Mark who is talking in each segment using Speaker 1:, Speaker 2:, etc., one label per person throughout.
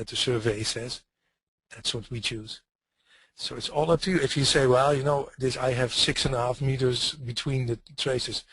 Speaker 1: that the survey says. That's what we choose. So it's all up to you. If you say, well, you know, I have 6.5 meters between the traces,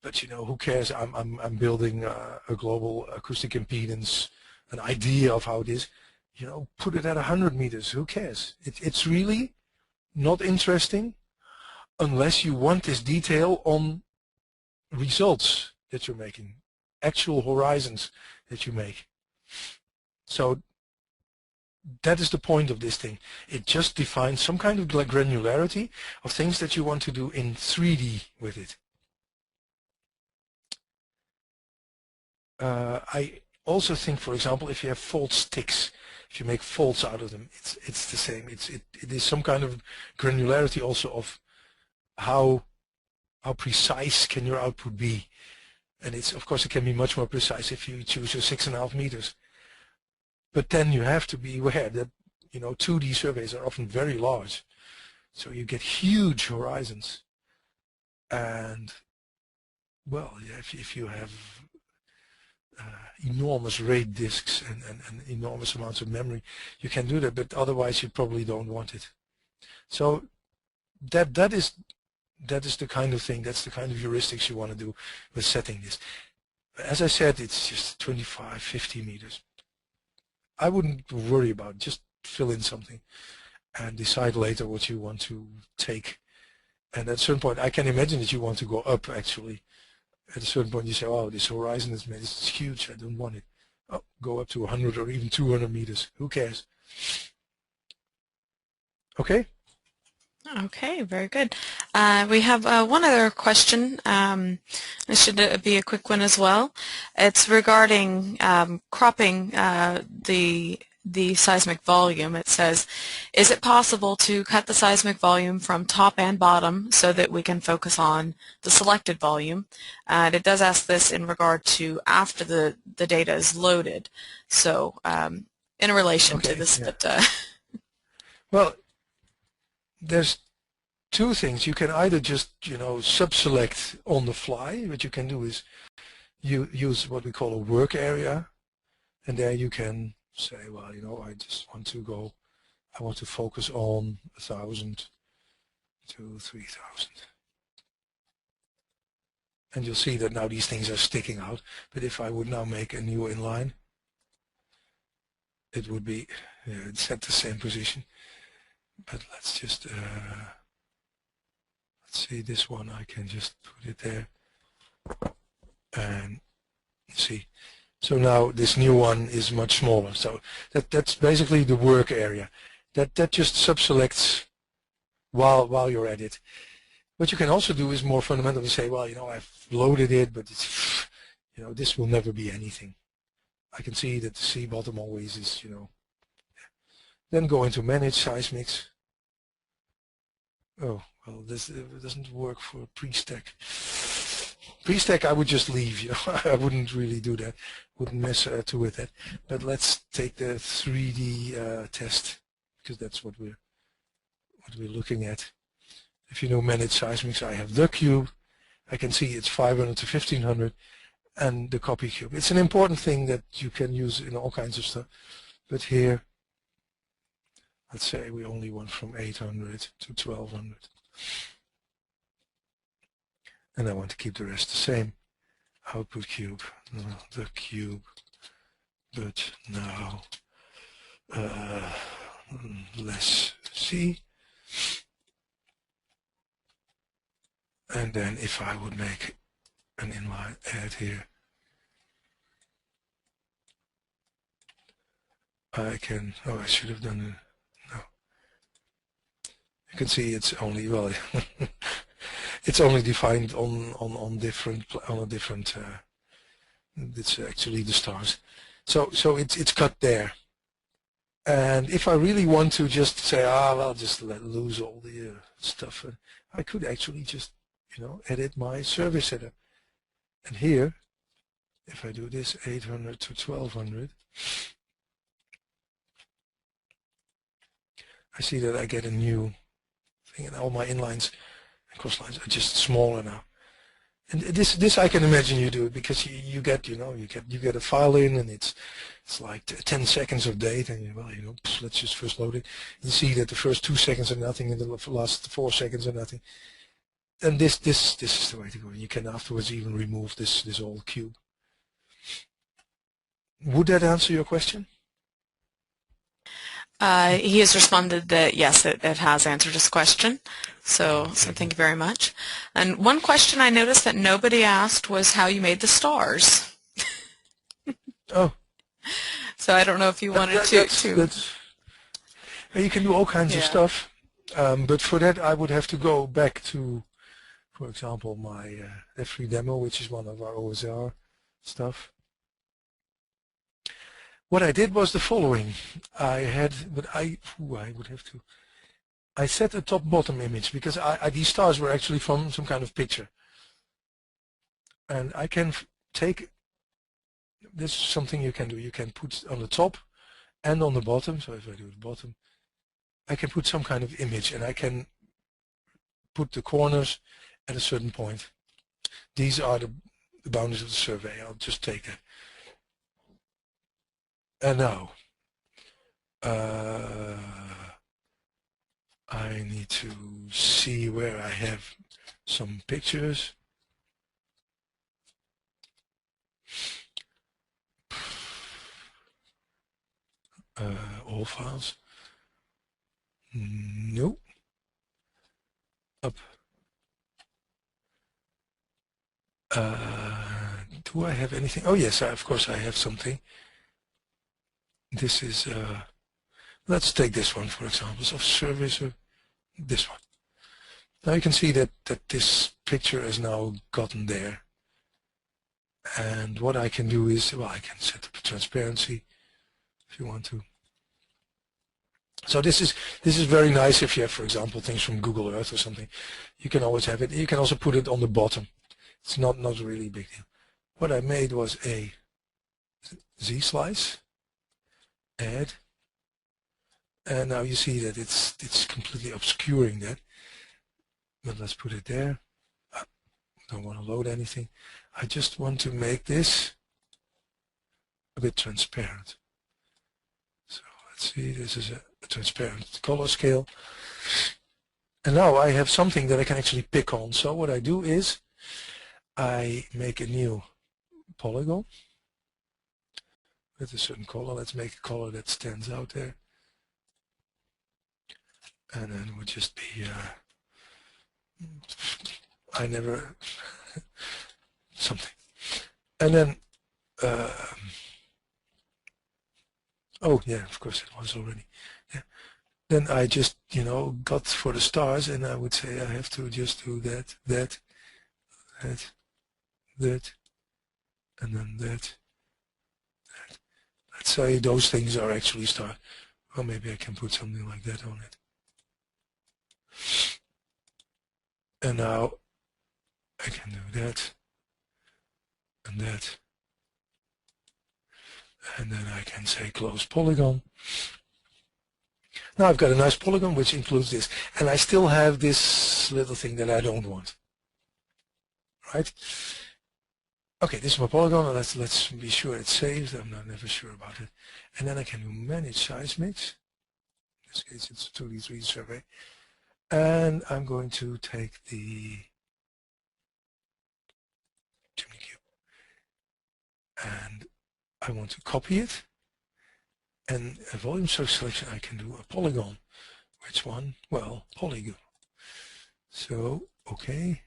Speaker 1: but you know, who cares? I'm building a global acoustic impedance, an idea of how it is. You know, put it at 100 meters. Who cares? It's really not interesting unless you want this detail on results that you're making, actual horizons that you make. So that is the point of this thing. It just defines some kind of granularity of things that you want to do in 3D with it. I also think, for example, if you have fault sticks, if you make faults out of them, it's the same. It is some kind of granularity also of how precise can your output be. And it's, of course, it can be much more precise if you choose your 6.5 meters. But then you have to be aware that, you know, 2D surveys are often very large. So you get huge horizons. And, well, if you have enormous RAID disks and enormous amounts of memory, you can do that, but otherwise you probably don't want it. So that is the kind of thing, that's the kind of heuristics you want to do with setting this. As I said, it's just 25, 50 meters. I wouldn't worry about it. Just fill in something and decide later what you want to take. And at a certain point, I can imagine that you want to go up, actually. At a certain point, you say, oh, this horizon is made, it's huge, I don't want it. Oh, go up to 100 or even 200 meters. Who cares? Okay?
Speaker 2: Okay, very good. We have one other question. This should be a quick one as well. It's regarding cropping the seismic volume. It says, is it possible to cut the seismic volume from top and bottom so that we can focus on the selected volume? And it does ask this in regard to after the data is loaded. So in relation to this,
Speaker 1: yeah.
Speaker 2: but
Speaker 1: well, there's two things. You can either just, you know, sub-select on the fly. What you can do is you use what we call a work area, and there you can say, well, you know, I just want to go, I want to focus on 1,000 to 3,000. And you'll see that now these things are sticking out. But if I would now make a new inline, it would be, it's at the same position. But let's just, let's see, this one, I can just put it there. And see, so now this new one is much smaller. So that's basically the work area. That just sub-selects while you're at it. What you can also do is more fundamentally say, well, you know, I've loaded it, but it's, you know, this will never be anything. I can see that the C bottom always is, you know. Then go into Manage Seismics. Oh, well, this doesn't work for pre-stack. Pre-stack I would just leave, you know. I wouldn't really do that. Wouldn't mess too with that. But let's take the 3D test, because that's what we're looking at. If you know Manage Seismics, I have the cube. I can see it's 500 to 1500, and the copy cube. It's an important thing that you can use in all kinds of stuff. But here, let's say we only want from 800 to 1200. And I want to keep the rest the same. Output cube, the cube, but now less C. And then if I would make an inline add here, I can, oh, I should have done it. No. You can see it's only, well, it's only defined on a different, it's actually the stars. So it's cut there. And if I really want to just say, well, just let loose all the stuff, I could actually just, you know, edit my service header. And here, if I do this 800 to 1200, I see that I get a new thing, and all my inlines and crosslines are just smaller now. And this I can imagine you do it because you get you get a file in and it's like 10 seconds of data and let's just first load it. You see that the first 2 seconds are nothing and the last 4 seconds are nothing. And this is the way to go. You can afterwards even remove this old cube. Would that answer your question?
Speaker 2: He has responded that yes, it has answered his question. So thank you very much. And one question I noticed that nobody asked was how you made the stars.
Speaker 1: Oh.
Speaker 2: So I don't know if you wanted to.
Speaker 1: You can do all kinds of stuff, but for that I would have to go back to, for example, my F3 demo, which is one of our OSR stuff. What I did was the following. I set a top-bottom image because these stars were actually from some kind of picture. And I can take, this is something you can do. You can put on the top and on the bottom. So if I do the bottom, I can put some kind of image and I can put the corners at a certain point. These are the boundaries of the survey. I'll just take that. And now, I need to see where I have some pictures. All files. No. Up. Do I have anything? Oh yes, of course I have something. This is, let's take this one for example, of service, this one. Now you can see that this picture is now gotten there. And what I can do is, well, I can set up a transparency if you want to. So this is very nice if you have, for example, things from Google Earth or something. You can always have it. You can also put it on the bottom. It's not really a big deal. What I made was a Z-slice. Add, and now you see that it's completely obscuring that, but let's put it there. I don't want to load anything. I just want to make this a bit transparent. So let's see, this is a transparent color scale, and now I have something that I can actually pick on. So what I do is I make a new polygon with a certain color. Let's make a color that stands out there. And then it would just be, something. And then, oh yeah, of course it was already. Yeah. Then I just, got for the stars and I would say I have to just do that, and then that. Let's say those things are actually stars. Well, maybe I can put something like that on it. And now I can do that and that. And then I can say close polygon. Now I've got a nice polygon which includes this. And I still have this little thing that I don't want. Right? Okay, this is my polygon, and let's be sure it's saved. I'm not never sure about it. And then I can do manage Seismic. In this case, it's a 2D3 survey. And I'm going to take the chimney cube, and I want to copy it. And a volume source selection, I can do a polygon. Which one? Well, polygon. So, okay.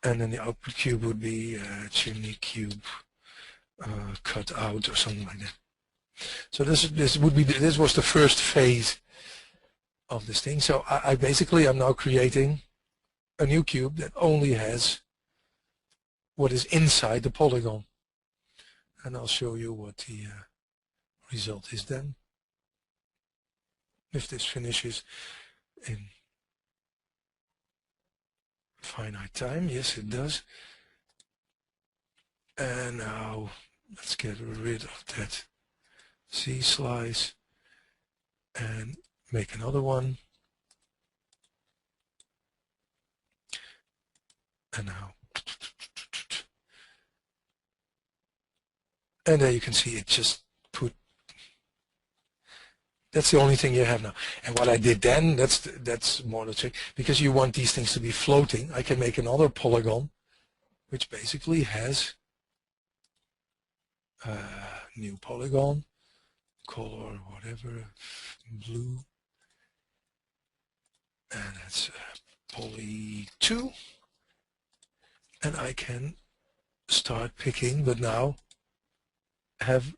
Speaker 1: And then the output cube would be chimney cube cut out or something like that. So this was the first phase of this thing. So I basically am now creating a new cube that only has what is inside the polygon. And I'll show you what the result is then. If this finishes in finite time, yes it does. And now let's get rid of that Z-slice and make another one. And now And there you can see it just put. That's the only thing you have now. And what I did then, that's more the trick, because you want these things to be floating. I can make another polygon, which basically has a new polygon, color whatever, blue, and that's poly 2. And I can start picking, but now have,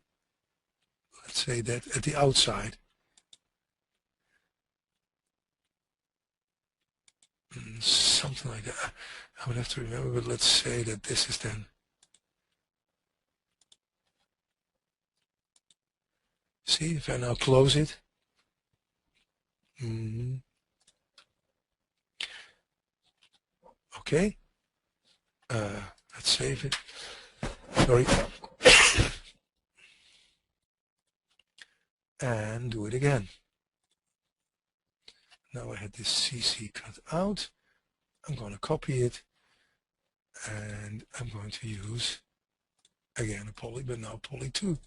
Speaker 1: let's say, that at the outside. Something like that. I would have to remember, but let's say that this is then. See, if I now close it. Okay. Let's save it. Sorry. And do it again. Now I had this CC cut out. I'm going to copy it, and I'm going to use again a poly, but now poly 2.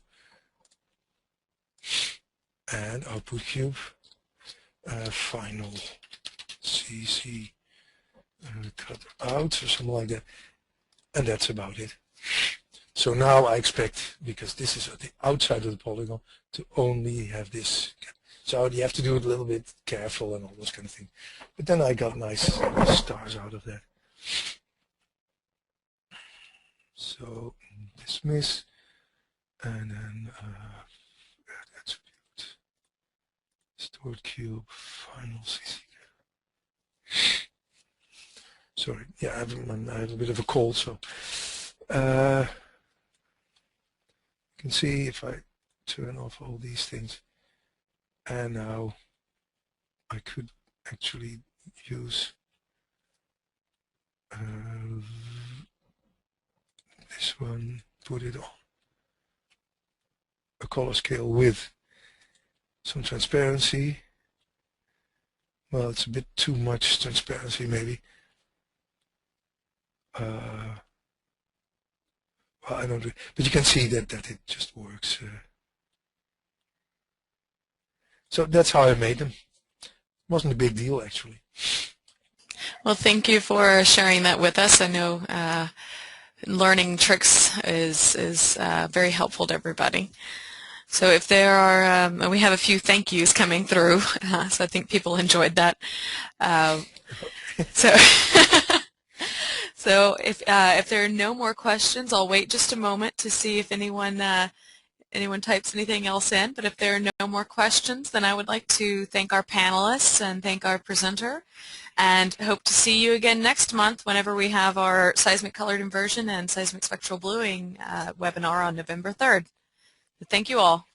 Speaker 1: And output cube, final CC cut out or something like that. And that's about it. So now I expect, because this is at the outside of the polygon, to only have this. So you have to do it a little bit careful and all those kind of things. But then I got nice stars out of that. So dismiss, and then attribute, stored cube, final CC. Sorry, yeah, I have a bit of a cold, so you can see if I turn off all these things, and now I could actually use this one, put it on a color scale with some transparency. Well, it's a bit too much transparency maybe. Well, I don't, but you can see that it just works. So that's how I made them. Wasn't a big deal actually.
Speaker 2: Well, thank you for sharing that with us. I know learning tricks is very helpful to everybody. So if there are, we have a few thank yous coming through, so I think people enjoyed that. So so if there are no more questions, I'll wait just a moment to see if anyone types anything else in. But if there are no more questions, then I would like to thank our panelists and thank our presenter, and hope to see you again next month whenever we have our seismic colored inversion and seismic spectral bluing webinar on November 3rd. Thank you all.